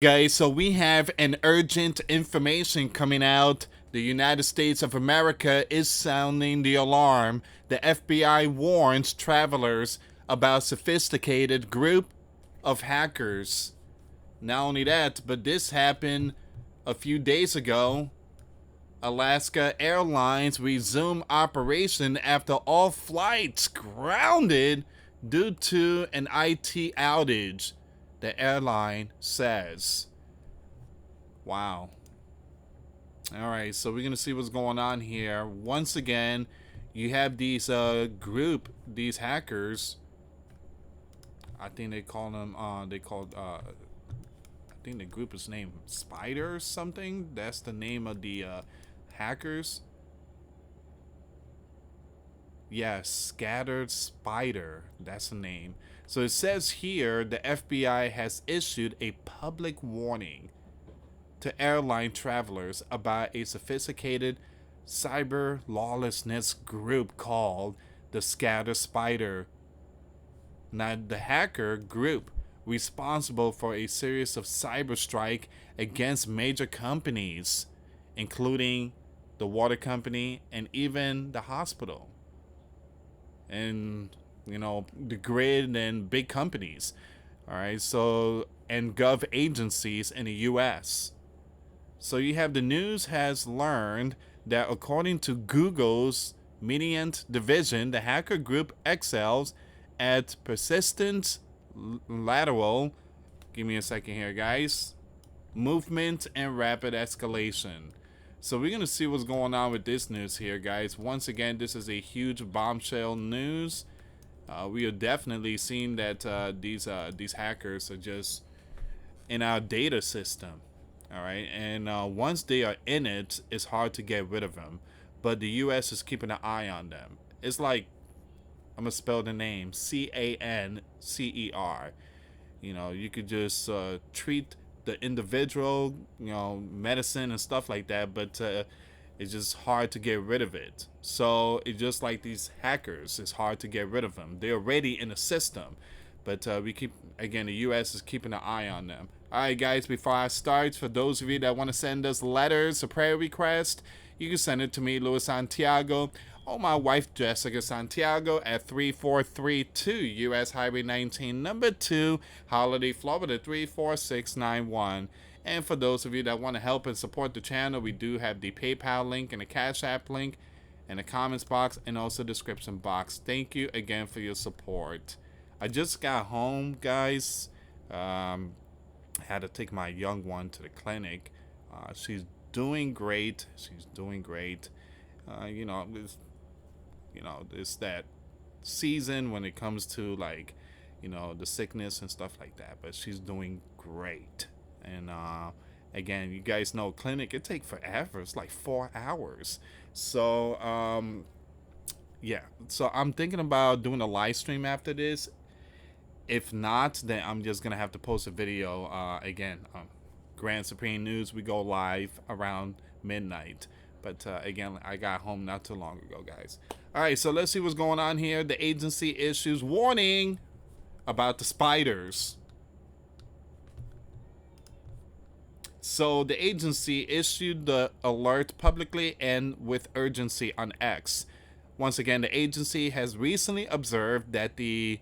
Guys, so we have an urgent information coming out. The United States of America is sounding the alarm. The FBI warns travelers about sophisticated group of hackers. Not only that, but this happened a few days ago. Alaska Airlines resumed operation after all flights grounded due to an IT outage, the airline says. Wow. All right, so we're going to see what's going on here. Once again, you have these these hackers. I think they call them, I think the group is named Spider or something. That's the name of the hackers. Yeah, Scattered Spider. That's the name. So it says here the FBI has issued a public warning to airline travelers about a sophisticated cyber lawlessness group called the Scattered Spider. Now, the hacker group responsible for a series of cyber strike against major companies, including the water company and even the hospital, and the grid and big companies. All right, so and gov agencies in the U.S. So you have the news has learned that according to Google's Mediant division, the hacker group excels at persistent lateral, give me a second here, guys, movement and rapid escalation. So we're going to see what's going on with this news here, guys. Once again, this is a huge bombshell news. We are definitely seeing that these hackers are just in our data system. All right, and once they are in it, it's hard to get rid of them. But the U.S. is keeping an eye on them. It's like, I'm gonna spell the name Cancer. You could just treat the individual, medicine and stuff like that, but it's just hard to get rid of it. So it's just like these hackers, it's hard to get rid of them. They're already in the system, but the U.S. is keeping an eye on them. All right, guys, before I start, for those of you that want to send us letters or prayer requests, you can send it to me, Luis Santiago, or my wife, Jessica Santiago, at 3432 U.S. Highway 19, number 2, Holiday, Florida 34691. And for those of you that want to help and support the channel, we do have the PayPal link and the Cash App link in the comments box and also description box. Thank you again for your support. I just got home, guys. Had to take my young one to the clinic. She's doing great. She's doing great. It's that season when it comes to the sickness and stuff like that. But she's doing great. And again, you guys know clinic, it takes forever. It's like 4 hours. So yeah. So I'm thinking about doing a live stream after this. If not, then I'm just gonna have to post a video again. Grand Supreme News, we go live around midnight. But again, I got home not too long ago, guys. All right, so let's see what's going on here. The agency issues warning about the spiders. So the agency issued the alert publicly and with urgency on X. Once again, the agency has recently observed that the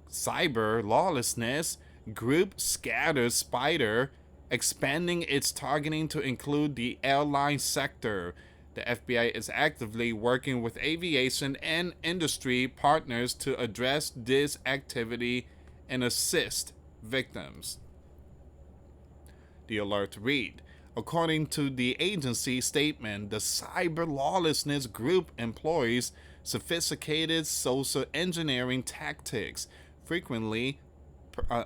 cyber lawlessness group Scattered Spider expanding its targeting to include the airline sector. The FBI is actively working with aviation and industry partners to address this activity and assist victims. The alert read, according to the agency statement, the cyber lawlessness group employs sophisticated social engineering tactics, frequently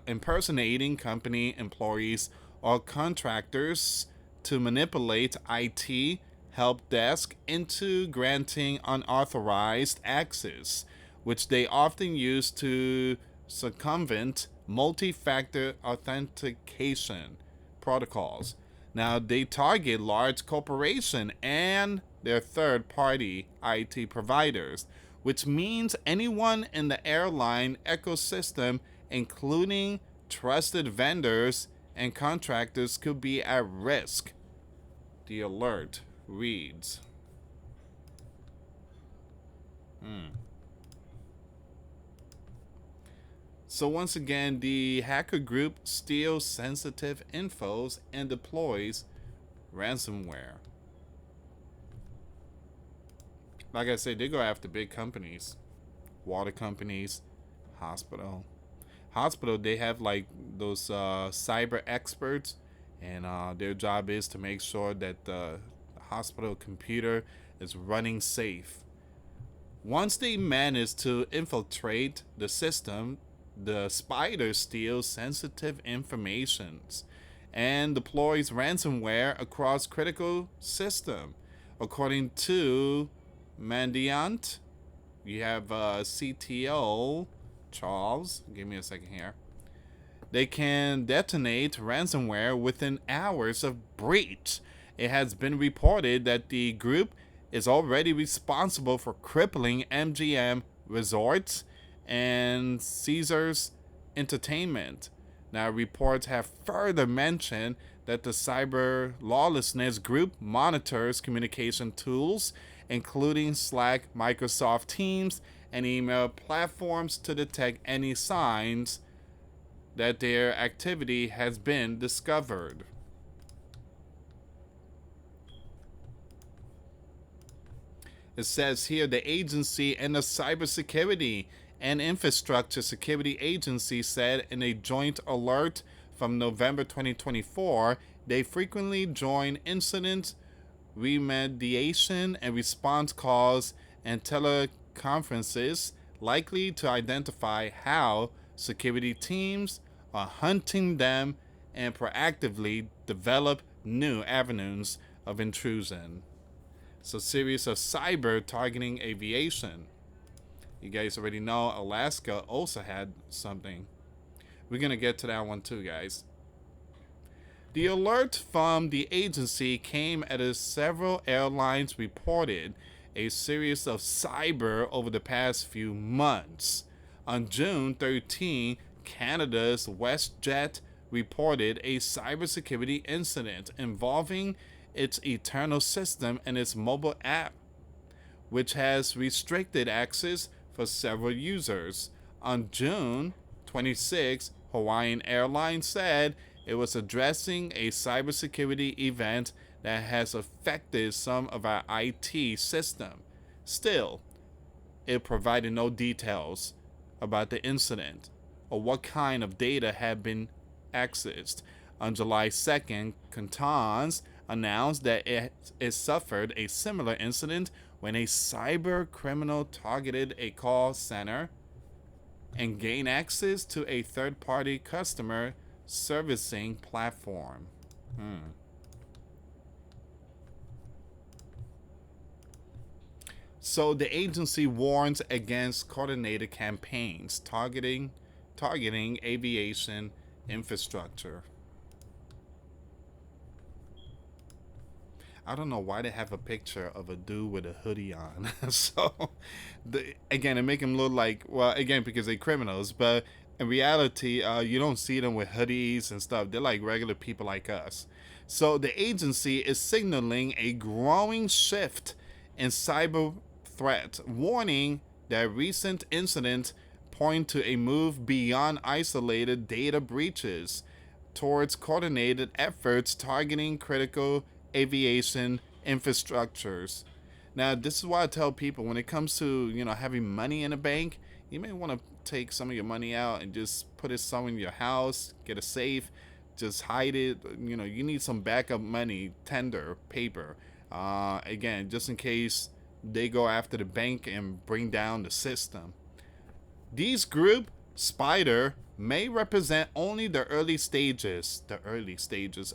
impersonating company employees or contractors to manipulate IT help desk into granting unauthorized access, which they often use to circumvent multi-factor authentication protocols. Now, they target large corporations and their third-party IT providers, which means anyone in the airline ecosystem, including trusted vendors and contractors could be at risk, the alert reads. So once again, the hacker group steals sensitive infos and deploys ransomware. Like I said, they go after big companies, water companies, hospital. Hospital, they have like those cyber experts, and their job is to make sure that the hospital computer is running safe. Once they manage to infiltrate the system, the spider steals sensitive informations and deploys ransomware across critical system. According to Mandiant, you have CTO Charles. Give me a second here. They can detonate ransomware within hours of breach. It has been reported that the group is already responsible for crippling MGM Resorts and Caesars Entertainment. Now, reports have further mentioned that the cyber lawlessness group monitors communication tools, including Slack, Microsoft Teams, and email platforms to detect any signs that their activity has been discovered. It says here the agency and the Cybersecurity and Infrastructure Security Agency said in a joint alert from November 2024, they frequently join incident remediation and response calls and teleconferences likely to identify how security teams are hunting them and proactively develop new avenues of intrusion. So, series of cyber targeting aviation. You guys already know Alaska also had something. We're going to get to that one too, guys. The alert from the agency came as several airlines reported a series of cyber over the past few months. On June 13, Canada's WestJet reported a cybersecurity incident involving its Eternal system and its mobile app, which has restricted access for several users. On June 26, Hawaiian Airlines said it was addressing a cybersecurity event that has affected some of our IT system. Still, it provided no details about the incident or what kind of data had been accessed. On July 2nd, Cantons announced that it suffered a similar incident when a cyber criminal targeted a call center and gained access to a third-party customer servicing platform. So the agency warns against coordinated campaigns targeting aviation infrastructure. I don't know why they have a picture of a dude with a hoodie on. So, again, it make them look like, well, again, because they're criminals, but in reality, you don't see them with hoodies and stuff. They're like regular people like us. So the agency is signaling a growing shift in cyber threats, warning that recent incidents point to a move beyond isolated data breaches towards coordinated efforts targeting critical aviation infrastructures. Now, this is why I tell people when it comes to, having money in a bank, you may want to take some of your money out and just put it somewhere in your house, get a safe, just hide it. You need some backup money, tender, paper. Again, just in case they go after the bank and bring down the system. These group, Spider, may represent only the early stages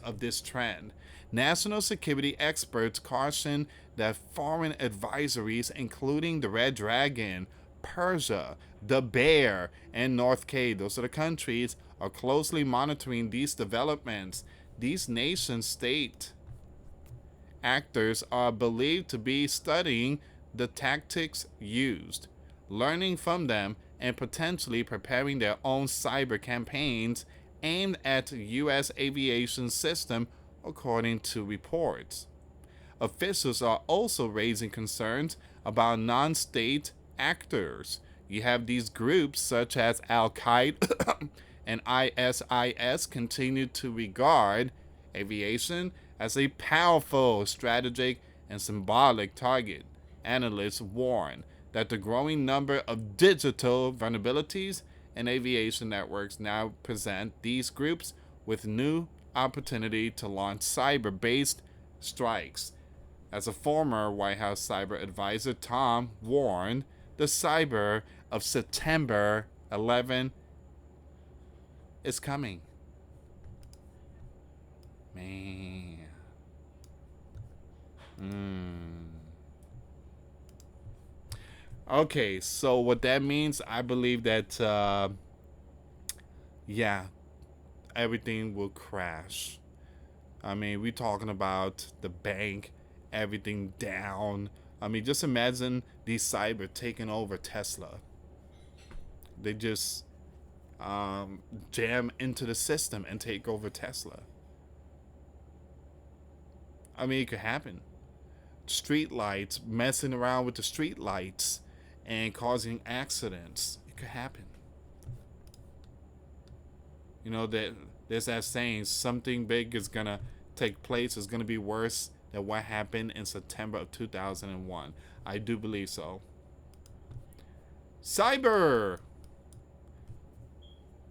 of this trend. National security experts caution that foreign advisories, including the Red Dragon, Persia, the Bear, and North K, those are the countries, are closely monitoring these developments. These nation-state actors are believed to be studying the tactics used, learning from them, and potentially preparing their own cyber campaigns aimed at US aviation system, according to reports. Officials are also raising concerns about non-state actors. You have these groups such as Al Qaeda and ISIS continue to regard aviation as a powerful strategic and symbolic target. Analysts warn that the growing number of digital vulnerabilities in aviation networks now present these groups with new opportunity to launch cyber-based strikes. As a former White House cyber advisor, Tom warned the cyber of September 11 is coming. Man. Okay, so what that means, I believe that, yeah, everything will crash. I mean, we're talking about the bank, everything down. I mean, just imagine these cyber taking over Tesla. They just jam into the system and take over Tesla. I mean, it could happen. Street lights, messing around with the street lights and causing accidents. It could happen. You know, that there's that saying, something big is gonna take place. It's gonna be worse than what happened in September of 2001. I do believe so. Cyber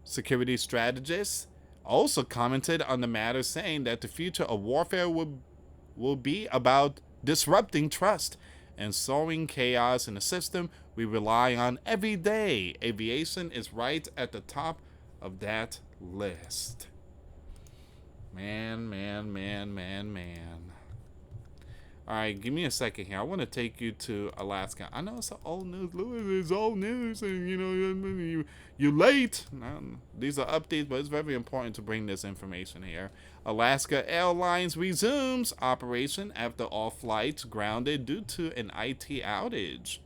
security strategists also commented on the matter, saying that the future of warfare will be about disrupting trust and sowing chaos in the system we rely on every day. Aviation is right at the top of that list. Man. All right, give me a second here. I want to take you to Alaska. I know it's old news. Louis, it's old news, and you're late. These are updates, but it's very important to bring this information here. Alaska Airlines resumes operation after all flights grounded due to an IT outage.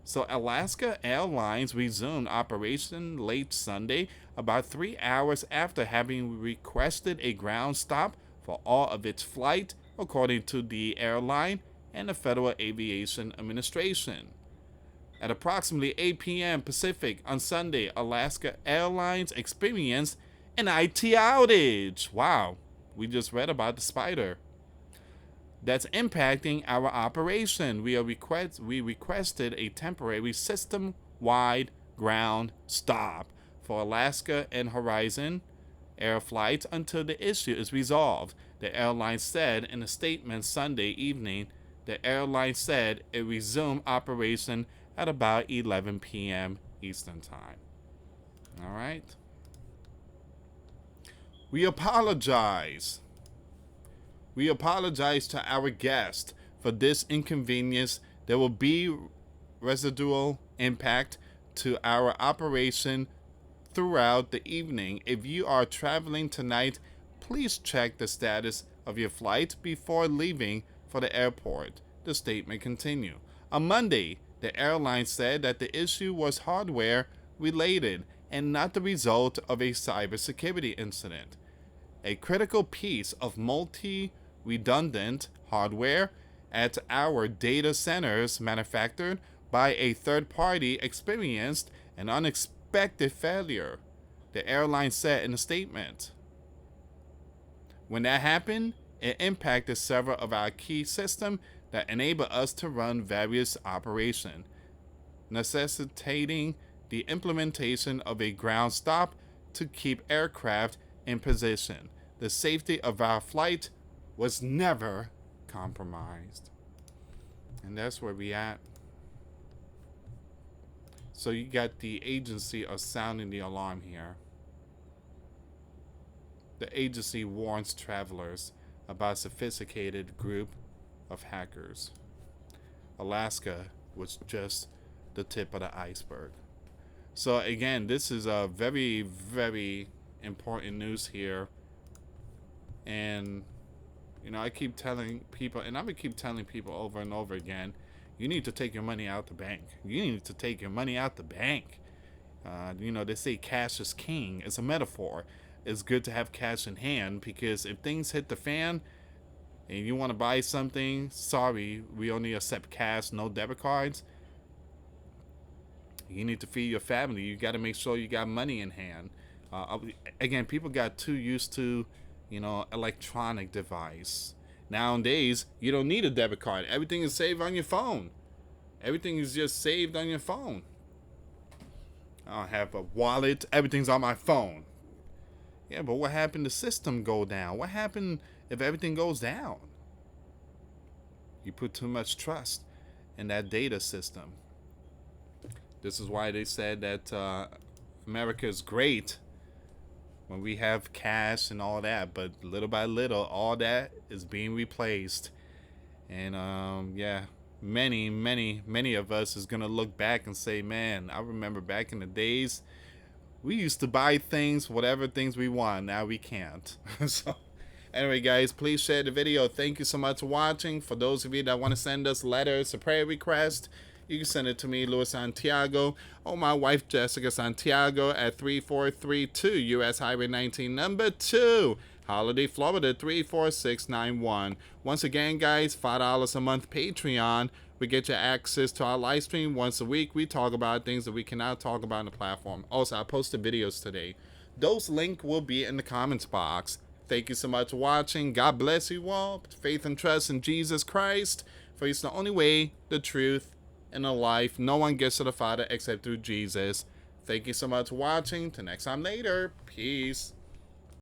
So Alaska Airlines resumed operation late Sunday, about 3 hours after having requested a ground stop for all of its flight, according to the airline and the Federal Aviation Administration. At approximately 8 p.m. Pacific on Sunday, Alaska Airlines experienced an IT outage. Wow, we just read about the spider. That's impacting our operation. We requested a temporary system-wide ground stop for Alaska and Horizon Air flights until the issue is resolved. The airline said in a statement Sunday evening. The airline said it resumed operation at about 11 p.m. Eastern Time. All right. We apologize. We apologize to our guest for this inconvenience. There will be residual impact to our operation throughout the evening. If you are traveling tonight, please check the status of your flight before leaving for the airport. The statement continued. On Monday, the airline said that the issue was hardware related and not the result of a cybersecurity incident. A critical piece of multi-redundant hardware at our data centers manufactured by a third party experienced an unexpected failure, the airline said in a statement. When that happened, it impacted several of our key systems that enable us to run various operations, necessitating the implementation of a ground stop to keep aircraft in position. The safety of our flight was never compromised. And that's where we at. So you got the agency are sounding the alarm here. The agency warns travelers about a sophisticated group of hackers. Alaska was just the tip of the iceberg. So again, this is a very, very important news here. And, I keep telling people, and I'm going to keep telling people over and over again, you need to take your money out the bank. You need to take your money out the bank. They say cash is king. It's a metaphor. It's good to have cash in hand because if things hit the fan and you want to buy something, sorry, we only accept cash, no debit cards. You need to feed your family. You got to make sure you got money in hand. Again, people got too used to, electronic device. Nowadays, you don't need a debit card. Everything is saved on your phone. Everything is just saved on your phone. I don't have a wallet. Everything's on my phone. Yeah, but what happened? The system go down. What happened if everything goes down? You put too much trust in that data system. This is why they said that America is great when we have cash and all that, but little by little, all that is being replaced. And many of us is gonna look back and say, man, I remember back in the days we used to buy things, whatever things we want. Now we can't. So anyway, guys, please share the video. Thank you so much for watching. For those of you that want to send us letters, a prayer request, you can send it to me, Luis Santiago, or my wife, Jessica Santiago, at 3432 US Highway 19, number 2, Holiday, Florida, 34691. Once again, guys, $5 a month Patreon. We get you access to our live stream once a week. We talk about things that we cannot talk about on the platform. Also, I posted videos today. Those links will be in the comments box. Thank you so much for watching. God bless you all. Faith and trust in Jesus Christ, for He's the only way, the truth, and the life. No one gets to the Father except through Jesus. Thank you so much for watching. Till next time later. Peace.